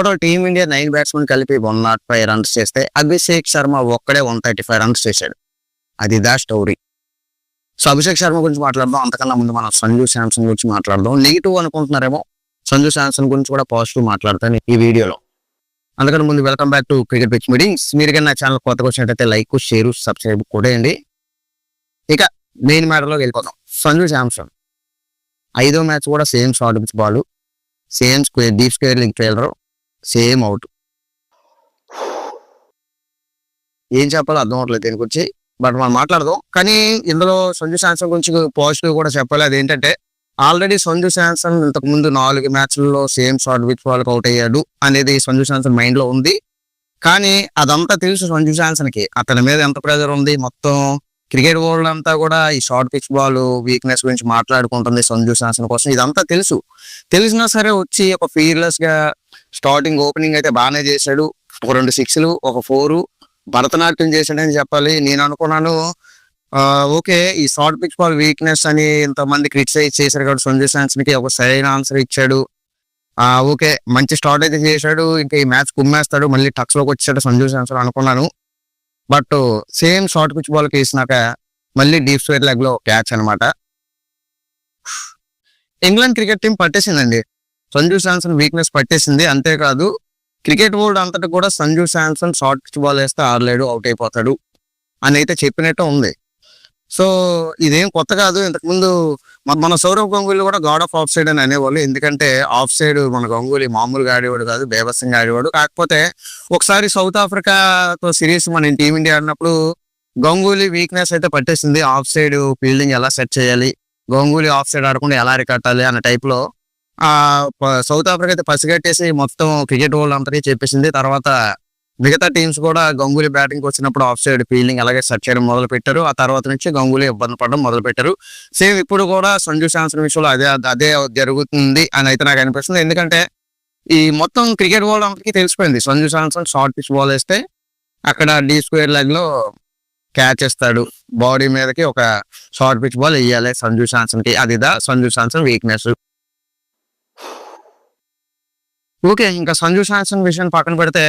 Total team India 9 batsmen కలిపి 105 runs చేస్తే అభిషేక్ శర్మ ఒక్కడే 135 రన్స్ చేశాడు. అది దా స్టోరీ. సో అభిషేక్ శర్మ గురించి మాట్లాడదాం. అంతకన్నా ముందు మనం సంజు శాంసన్ గురించి మాట్లాడదాం. నెగిటివ్ అనుకుంటున్నారేమో, సంజు శాంసన్ గురించి కూడా పాజిటివ్ మాట్లాడతాను ఈ వీడియోలో. అందుకని ముందు welcome back to cricket pitch meetings. మీరు కానీ నా ఛానల్ కొత్తగా వచ్చినట్టయితే లైక్, షేర్, సబ్స్క్రైబ్ కొట్టేయండి. ఇక మెయిన్ మ్యాటర్లోకి వెళ్ళిపోతాం. సంజు శాంసన్ 5వ మ్యాచ్ కూడా same short pitch ball, same deep square link trailer, same out. ఏం చెప్పాలో అర్థం అవట్లేదు దీని గురించి, బట్ మనం మాట్లాడదాం. కానీ ఇందులో సంజు శాంసన్ గురించి పాజిటివ్ కూడా చెప్పాలి. అదేంటంటే ఆల్రెడీ సంజు శాంసన్ ఇంతకు ముందు 4 మ్యాచ్లలో సేమ్ షార్ట్ పిచ్ బాల్కి అవుట్ అయ్యాడు అనేది సంజు శాంసన్ మైండ్ లో ఉంది. కానీ అదంతా తెలుసు సంజు శాంసన్ కి, అతని మీద ఎంత ప్రెజర్ ఉంది. మొత్తం క్రికెట్ వరల్డ్ అంతా కూడా ఈ షార్ట్ పిచ్ బాల్ వీక్నెస్ గురించి మాట్లాడుకుంటుంది సంజు శాంసన్ కోసం. ఇదంతా తెలుసు. తెలిసినా సరే వచ్చి ఒక ఫీర్లెస్ గా స్టార్టింగ్ ఓపెనింగ్ అయితే బాగానే చేశాడు. ఒక 2 6లు, ఒక 4 భరతనాట్యం చేశాడని చెప్పాలి. నేను అనుకున్నాను ఓకే, ఈ షార్ట్ పిచ్ బాల్ వీక్నెస్ అని ఇంతమంది క్రిటిసైజ్ చేశారు కాబట్టి సంజు శాంసన్ కి ఒక సరైన ఆన్సర్ ఇచ్చాడు. ఓకే, మంచి స్టార్ట్ అయితే చేశాడు, ఇంకా ఈ మ్యాచ్ కుమ్మేస్తాడు, మళ్ళీ టక్స్ లోకి వచ్చాడు సంజు శాంసన్ అనుకున్నాను. But same short pitch ball కి వేసినాక మళ్ళీ డీప్ స్క్వేర్ లెగ్ లో క్యాచ్ అనమాట. ఇంగ్లాండ్ క్రికెట్ టీం పట్టేసిందండి, సంజు శాంసన్ వీక్నెస్ పట్టేసింది. అంతేకాదు క్రికెట్ వరల్డ్ అంతటా కూడా Sanju Samson short pitch ball వేస్తే ఆడలేడు, అవుట్ అయిపోతాడు అని అయితే చెప్పినట్టు ఉంది. సో ఇదేం కొత్త కాదు. ఇంతకుముందు మన సౌరవ్ గంగూలీ కూడా గాడ్ ఆఫ్ ఆఫ్ సైడ్ అని అనేవాళ్ళు. ఎందుకంటే ఆఫ్ సైడ్ మన గంగూలీ మామూలుగా ఆడేవాడు కాదు, బేభత్సంగా ఆడేవాడు. కాకపోతే ఒకసారి సౌత్ ఆఫ్రికాతో సిరీస్ మన టీమిండియా ఆడినప్పుడు గంగూలీ వీక్నెస్ అయితే పట్టేసింది. ఆఫ్ సైడ్ ఫీల్డింగ్ ఎలా సెట్ చేయాలి, గంగూలీ ఆఫ్ సైడ్ ఆడకుండా ఎలా అరికట్టాలి అన్న టైప్ లో సౌత్ ఆఫ్రికా అయితే పసిగట్టేసి మొత్తం క్రికెట్ వరల్డ్ అంతటి చెప్పేసింది. తర్వాత మిగతా టీమ్స్ కూడా గంగూలీ బ్యాటింగ్ వచ్చినప్పుడు ఆఫ్ సైడ్ ఫీల్డింగ్ అలాగే సెట్ చేయడం మొదలు పెట్టారు. ఆ తర్వాత నుంచి గంగూలీ ఇబ్బంది పడడం మొదలు పెట్టారు. సేమ్ ఇప్పుడు కూడా సంజు శాంసన్ విషయంలో అదే జరుగుతుంది అని అయితే నాకు అనిపిస్తుంది. ఎందుకంటే ఈ మొత్తం క్రికెట్ వరల్డ్ అంతకి తెలిసిపోయింది, Sanju Samson short pitch ball వేస్తే అక్కడ డీ స్క్వేర్ లెగ్ లో క్యాచ్ ఇస్తాడు, బాడీ మీదకి ఒక షార్ట్ పిచ్ బాల్ వేయాలి సంజు శాంసన్ కి. అది సంజు శాంసన్ వీక్నెస్. ఓకే, ఇంకా సంజు శాంసన్ విషయం పక్కన పెడితే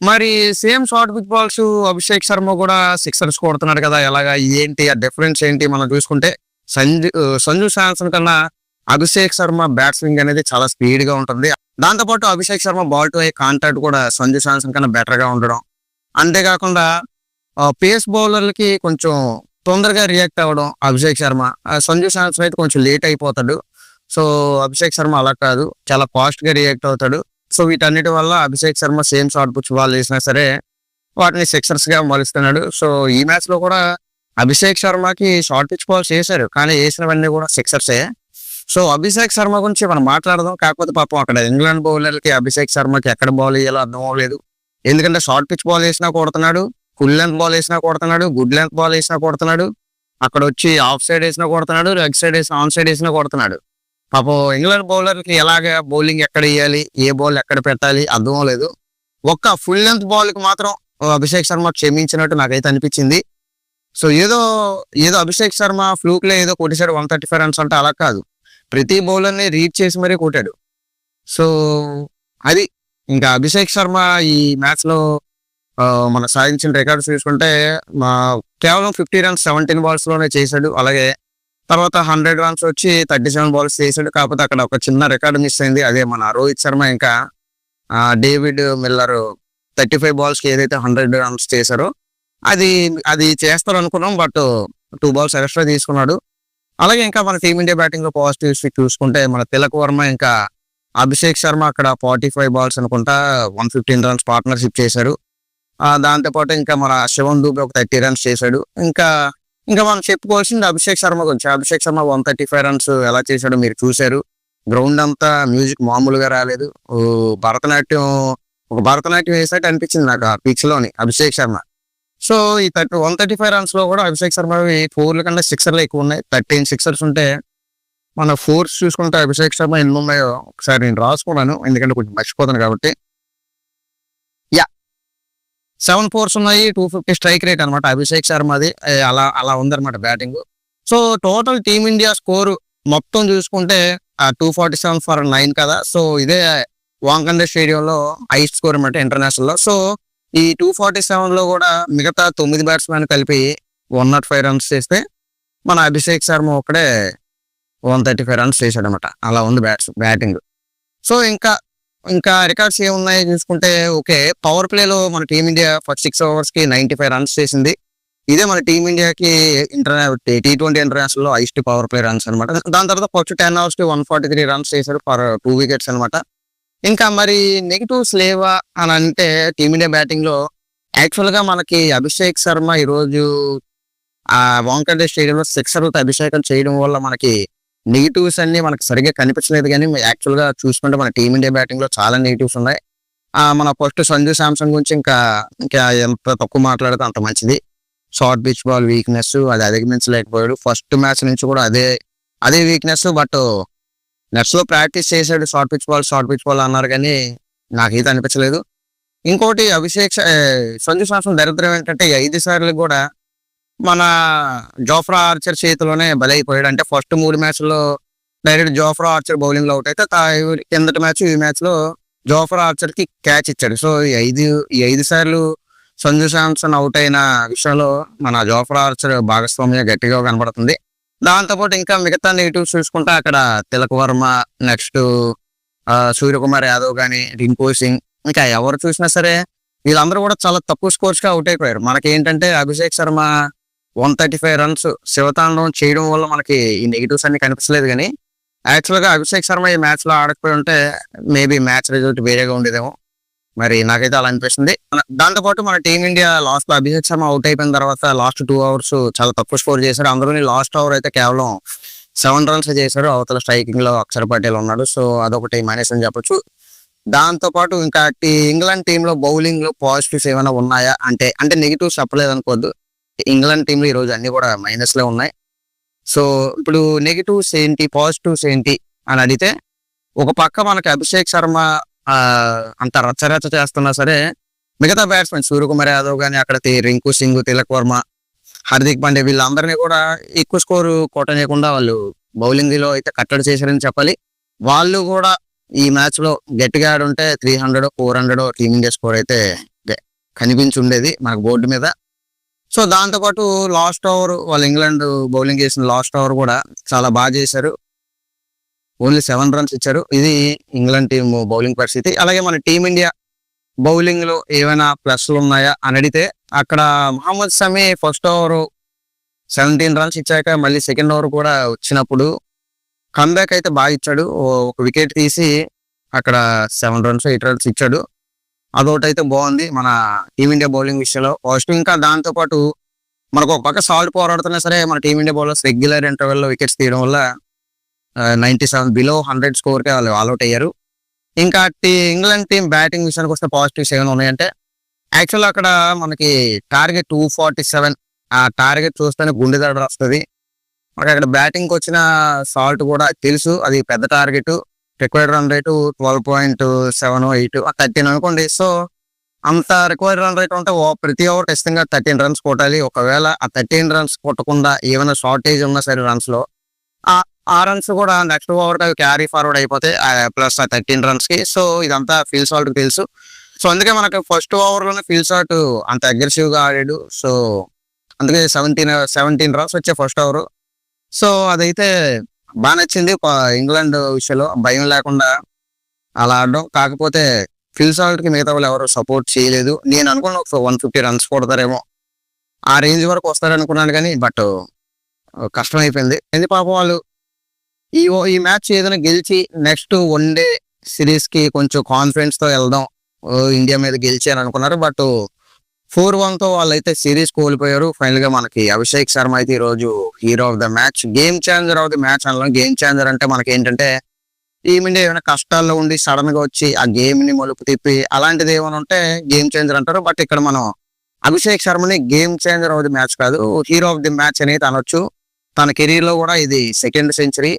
మరి same short pitch balls Abhishek Sharma కూడా 6ers కొడుతున్నాడు కదా, ఎలాగా ఏంటి ఆ డిఫరెన్స్ ఏంటి మనం చూసుకుంటే సంజు శాంసన్ కన్నా అభిషేక్ శర్మ బ్యాట్స్వింగ్ అనేది చాలా స్పీడ్ గా ఉంటుంది. దాంతోపాటు Abhishek Sharma ball to eye contact కూడా సంజు శాంసన్ కన్నా బెటర్ గా ఉండడం, అంతేకాకుండా పేస్ బౌలర్లకి కొంచెం తొందరగా రియాక్ట్ అవ్వడం అభిషేక్ శర్మ. సంజు శాంసన్ అయితే కొంచెం లేట్ అయిపోతాడు. సో అభిషేక్ శర్మ అలా కాదు, చాలా ఫాస్ట్ గా రియాక్ట్ అవుతాడు. సో వీటన్నిటి వల్ల Abhishek Sharma same short pitch ball వేసినా సరే వాటిని 6ers గా మలుస్తున్నాడు. సో ఈ మ్యాచ్ లో కూడా అభిషేక్ శర్మకి షార్ట్ పిచ్ బాల్స్ వేశారు, కానీ వేసినవన్నీ కూడా 6ers. సో అభిషేక్ శర్మ గురించి మనం మాట్లాడదాం. కాకపోతే పాపం అక్కడ ఇంగ్లాండ్ బౌలర్లకి అభిషేక్ శర్మకి ఎక్కడ బాల్ వేయాలో అర్థం అవ్వలేదు. ఎందుకంటే షార్ట్ పిచ్ బాల్ వేసినా కొడుతున్నాడు, ఫుల్ లెంత్ బాల్ వేసినా కొడుతున్నాడు, గుడ్ లెంత్ బాల్ వేసినా కొడుతున్నాడు, అక్కడ వచ్చి ఆఫ్ సైడ్ వేసినా కొడుతున్నాడు, లెగ్ సైడ్ వేసినా ఆన్ సైడ్ వేసినా కొడుతున్నాడు. పాపం ఇంగ్లాండ్ బౌలర్కి ఎలాగ బౌలింగ్ ఎక్కడ వేయాలి, ఏ బాల్ ఎక్కడ పెట్టాలి అర్థం అవ్వలేదు. ఒక్క ఫుల్ లెంత్ బాల్ కి మాత్రం అభిషేక్ శర్మ క్షమించినట్టు నాకైతే అనిపించింది. సో ఏదో అభిషేక్ శర్మ ఫ్లూక్ లో ఏదో కొట్టేశాడు 135 రన్స్ అంటే అలా కాదు, ప్రతి బౌలర్ ని రీడ్ చేసి మరీ కొట్టాడు. సో అది ఇంకా అభిషేక్ శర్మ ఈ మ్యాచ్ లో మన సాధించిన రికార్డ్స్ చూసుకుంటే కేవలం 50 రన్స్ 17 balls లోనే చేశాడు. అలాగే తర్వాత 100 runs వచ్చి 37 balls చేశాడు. కాకపోతే అక్కడ ఒక చిన్న రికార్డు మిస్ అయింది. అదే మన రోహిత్ శర్మ ఇంకా డేవిడ్ మిల్లర్ 35 balls కి ఏదైతే 100 runs చేశారో అది చేస్తారు అనుకున్నాం. బట్ 2 balls ఎక్స్ట్రా తీసుకున్నాడు. అలాగే ఇంకా మన టీమిండియా బ్యాటింగ్ లో పాజిటివ్స్ చూసుకుంటే మన తిలక్ వర్మ ఇంకా అభిషేక్ శర్మ అక్కడ 45 balls అనుకుంటా 115 runs పార్ట్నర్షిప్ చేశారు. దాంతోపాటు ఇంకా మన శివం దూబే ఒక 30 runs చేశాడు. ఇంకా మనం చెప్పుకోవాల్సింది అభిషేక్ శర్మ గురించి. అభిషేక్ శర్మ 135 runs ఎలా చేశాడో మీరు చూశారు. గ్రౌండ్ అంతా మ్యూజిక్ మామూలుగా రాలేదు. భరతనాట్యం వేసినట్టు అనిపించింది నాకు ఆ పిచ్ లోని అభిషేక్ శర్మ. సో ఈ 135 runs లో కూడా అభిషేక్ శర్మ 4 కన్నా 6ers ఎక్కువ ఉన్నాయి. 13 6ers ఉంటే మన 4s చూసుకుంటే అభిషేక్ శర్మ ఎన్ని ఉన్నాయో ఒకసారి నేను రాసుకున్నాను, ఎందుకంటే కొంచెం మర్చిపోతాను కాబట్టి. 7 4s ఉన్నాయి, 250 స్ట్రైక్ రేట్ అనమాట అభిషేక్ శర్మది. అలా ఉందన్నమాట batting. So total team India score మొత్తం చూసుకుంటే 247 for 9 కదా. సో ఇదే వాంఖండే స్టేడియంలో హైయెస్ట్ స్కోర్ అనమాట ఇంటర్నేషనల్ లో. సో ఈ 247 లో కూడా మిగతా 9 బ్యాట్స్మెన్ కలిపి 105 రన్స్ చేస్తే మన అభిషేక్ శర్మ ఒక్కడే 135 రన్స్ చేశాడు అనమాట. అలా ఉంది బ్యాటింగ్. సో ఇంకా ఇంకా రికార్డ్స్ ఏమున్నాయి చూసుకుంటే, ఓకే, పవర్ ప్లేలో మన టీమిండియా ఫస్ట్ 6 overs కి 95 రన్స్ చేసింది. ఇదే మన టీమిండియాకి T20 ఇంటర్నేషనల్ లో హైయెస్ట్ పవర్ ప్లే రన్స్ అనమాట. దాని తర్వాత ఫస్ట్ 10 overs కి 143 రన్స్ చేశాడు ఫర్ 2 wickets అనమాట. ఇంకా మరి నెగిటివ్స్ లేవా అని అంటే టీమిండియా బ్యాటింగ్ లో యాక్చువల్ గా మనకి అభిషేక్ శర్మ ఈ రోజు ఆ వాంఖడే స్టేడియంలో సిక్సర్ అభిషేకం చేయడం వల్ల మనకి నెగిటివ్స్ అన్ని మనకి సరిగ్గా కనిపించలేదు. కానీ యాక్చువల్ గా చూసుకుంటే మన టీమిండియా బ్యాటింగ్ లో చాలా నెగిటివ్స్ ఉన్నాయి. మన ఫస్ట్ సంజు శాంసన్ గురించి ఇంకా ఇంకా ఎంత తక్కువ మాట్లాడితే అంత మంచిది. షార్ట్ పిచ్ బాల్ వీక్నెస్ అది అధిగమించలేకపోయాడు. ఫస్ట్ మ్యాచ్ నుంచి కూడా అదే వీక్నెస్. బట్ నెట్స్ లో ప్రాక్టీస్ చేశాడు, షార్ట్ పిచ్ బాల్ అన్నారు, కానీ నాకైతే అనిపించలేదు. ఇంకోటి సంజు శాంసన్ దరిద్రం ఏంటంటే 5 సార్లు కూడా మన జోఫ్రా ఆర్చర్ చేతిలోనే బలైపోయాడు. అంటే ఫస్ట్ 3 మ్యాచ్ల్లో డైరెక్ట్ జోఫ్రా ఆర్చర్ బౌలింగ్ లో అవుట్ అయితే కిందటి మ్యాచ్ ఈ మ్యాచ్ లో జోఫ్రా ఆర్చర్ కి క్యాచ్ ఇచ్చాడు. సో ఈ 5 సార్లు సంజు శాంసన్ అవుట్ అయిన విషయంలో మన జోఫ్రా ఆర్చర్ భాగస్వామ్యం గట్టిగా కనబడుతుంది. దాంతోపాటు ఇంకా మిగతా నెగిటివ్స్ చూసుకుంటే అక్కడ తిలక్ వర్మ, నెక్స్ట్ సూర్యకుమార్ యాదవ్ కానీ, రింకు సింగ్, ఇంకా ఎవరు చూసినా సరే వీళ్ళందరూ కూడా చాలా తక్కువ స్కోర్స్ గా అవుట్ అయిపోయారు. మనకి ఏంటంటే అభిషేక్ శర్మ 135 రన్స్ శివతాండవం చేయడం వల్ల మనకి ఈ నెగిటివ్స్ అన్ని కనిపించలేదు. కానీ యాక్చువల్ గా అభిషేక్ శర్మ ఈ మ్యాచ్ లో ఆడకపోయి ఉంటే మేబీ మ్యాచ్ రిజల్ట్ వేరేగా ఉండేదేమో. మరి నాకైతే అలా అనిపిస్తుంది. దాంతోపాటు మన టీమిండియా లాస్ట్ లో అభిషేక్ శర్మ అవుట్ అయిపోయిన తర్వాత లాస్ట్ 2 overs చాలా తక్కువ స్కోర్ చేశారు. అందులోని లాస్ట్ ఓవర్ అయితే కేవలం 7 runs చేశారు. అవతల స్ట్రైకింగ్ లో అక్షర్ పటేల్ ఉన్నాడు. సో అదొకటి మైనస్ అని చెప్పొచ్చు. దాంతో పాటు ఇంకా ఇంగ్లాండ్ టీమ్ లో బౌలింగ్ లో పాజిటివ్స్ ఏమైనా ఉన్నాయా అంటే నెగిటివ్స్ చెప్పలేదు అనుకోవద్దు. ఇంగ్లాండ్ టీమ్ లో ఈ రోజు అన్ని కూడా మైనస్ లో ఉన్నాయి. సో ఇప్పుడు నెగిటివ్స్ ఏంటి, పాజిటివ్స్ ఏంటి అని అడిగితే, ఒక పక్క మనకి అభిషేక్ శర్మ అంత రచ్చరచ్చ చేస్తున్నా సరే మిగతా బ్యాట్స్మెన్ సూర్యకుమార్ యాదవ్ కానీ, అక్కడ రింకు సింగ్, తిలక్ వర్మ, హార్దిక్ పాండ్యా వీళ్ళందరినీ కూడా ఎక్కువ స్కోరు కొట్టనీయకుండా వాళ్ళు బౌలింగ్ లో అయితే కట్టడి చేశారని చెప్పాలి. వాళ్ళు కూడా ఈ మ్యాచ్ లో గట్టిగా ఆడుంటే 300, 400 టీమిండియా స్కోర్ అయితే కనిపించి ఉండేది మనకు బోర్డు మీద. సో దాంతోపాటు లాస్ట్ ఓవర్ వాళ్ళు ఇంగ్లాండ్ బౌలింగ్ చేసిన లాస్ట్ ఓవర్ కూడా చాలా బాగా చేశారు. ఓన్లీ 7 runs ఇచ్చారు. ఇది ఇంగ్లాండ్ టీం బౌలింగ్ పరిస్థితి. అలాగే మన టీమిండియా బౌలింగ్ లో ఏమైనా ప్లస్లు ఉన్నాయా అని అడిగితే, అక్కడ Mohammed Shami first over 17 runs ఇచ్చాక మళ్ళీ సెకండ్ ఓవర్ కూడా వచ్చినప్పుడు కమ్బ్యాక్ అయితే బాగా ఇచ్చాడు. ఒక వికెట్ తీసి అక్కడ 7 runs 8 runs ఇచ్చాడు. అదొకటి అయితే బాగుంది మన టీమిండియా బౌలింగ్ విషయంలో పాజిటివ్. ఇంకా దాంతో పాటు మనకు ఒక పక్క సాల్ట్ పోరాడుతున్నా సరే మన టీమిండియా బౌలర్స్ రెగ్యులర్ ఇంటర్వెల్ లో వికెట్స్ తీయడం వల్ల 97 బిలో 100 స్కోర్ కి వాళ్ళు ఆల్అౌట్ అయ్యారు. ఇంకా ఇంగ్లాండ్ టీం బ్యాటింగ్ విషయానికి వస్తే పాజిటివ్స్ ఏమైనా ఉన్నాయంటే, యాక్చువల్ అక్కడ మనకి టార్గెట్ 247, ఆ టార్గెట్ చూస్తేనే గుండె దడ వస్తుంది. మనకి అక్కడ బ్యాటింగ్ వచ్చిన సాల్ట్ కూడా తెలుసు అది పెద్ద టార్గెట్. రిక్వైర్డ్ రన్ రేటు 12.7, 13 అనుకోండి. సో అంత రిక్వైర్డ్ రన్ రేట్ ఉంటే ప్రతి ఓవర్ ఖచ్చితంగా 13 runs కొట్టాలి. ఒకవేళ ఆ 13 runs కొట్టకుండా ఏమైనా షార్టేజ్ ఉన్నా సరే రన్స్ లో ఆ రన్స్ కూడా నెక్స్ట్ ఓవర్ క్యారీ ఫార్వర్డ్ అయిపోతే ప్లస్ ఆ 13 runs కి. సో ఇదంతా ఫీల్ సాల్ట్ తెలుసు. సో అందుకే మనకి ఫస్ట్ ఓవర్ లోనే ఫీల్ సాల్ట్ అంత అగ్రెసివ్ గా ఆడాడు. సో అందుకే 17 runs వచ్చే ఫస్ట్ ఓవర్. సో అదైతే బాగా నచ్చింది. ఇంగ్లాండ్ విషయంలో భయం లేకుండా అలా ఆడడం. కాకపోతే ఫిల్ సాల్ట్ కి మిగతా వాళ్ళు ఎవరు సపోర్ట్ చేయలేదు. నేను అనుకున్న 150 runs కొడతారేమో, ఆ రేంజ్ వరకు వస్తారనుకున్నాను, కానీ బట్ కష్టం అయిపోయింది. ఎందుకు పాపం వాళ్ళు ఈ మ్యాచ్ ఏదైనా గెలిచి నెక్స్ట్ 1 day సిరీస్ కి కొంచెం కాన్ఫిడెన్స్ తో వెళ్దాం, ఇండియా మీద గెలిచి అని అనుకున్నారు. బట్ 4-1 తో వాళ్ళైతే సిరీస్ కోల్పోయారు. ఫైనల్ గా మనకి అభిషేక్ శర్మ అయితే ఈ రోజు hero of the match, game changer of the match అన్నాం. గేమ్ చేంజర్ అంటే మనకి ఏంటంటే టీమిండియా ఏమైనా కష్టాల్లో ఉండి సడన్ గా వచ్చి ఆ గేమ్ ని మలుపు తిప్పి అలాంటిది ఏమైనా ఉంటే గేమ్ చేంజర్ అంటారు. బట్ ఇక్కడ మనం అభిషేక్ శర్మని game changer of the match కాదు, హీరో ఆఫ్ ది మ్యాచ్ అనేది అనొచ్చు. తన కెరీర్ లో కూడా ఇది 2nd century,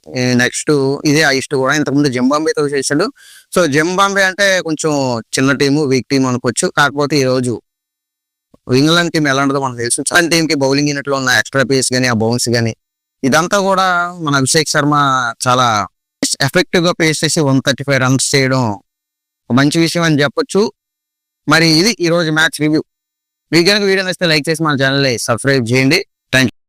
నెక్స్ట్ ఇదే హైయెస్ట్ కూడా. ఇంతకుముందు జింబాబ్వేతో చేశాడు. సో జింబాబ్వే అంటే కొంచెం చిన్న టీము, వీక్ టీం అనుకోవచ్చు. కాకపోతే ఈ రోజు ఇంగ్లాండ్ టీం ఎలా ఉంటుందో మనకు తెలుసు. చాలా టీం కి బౌలింగ్ యూనిట్ లో ఉన్న ఎక్స్ట్రా పేస్ కానీ, ఆ బౌన్స్ కానీ ఇదంతా కూడా మన అభిషేక్ శర్మ చాలా ఎఫెక్టివ్ గా పేస్ చేసి 135 runs చేయడం ఒక మంచి విషయం అని చెప్పొచ్చు. మరి ఇది ఈ రోజు మ్యాచ్ రివ్యూ. మీకు కనుక వీడియో నచ్చితే లైక్ చేసి మన ఛానల్ సబ్స్క్రైబ్ చేయండి. Thank you.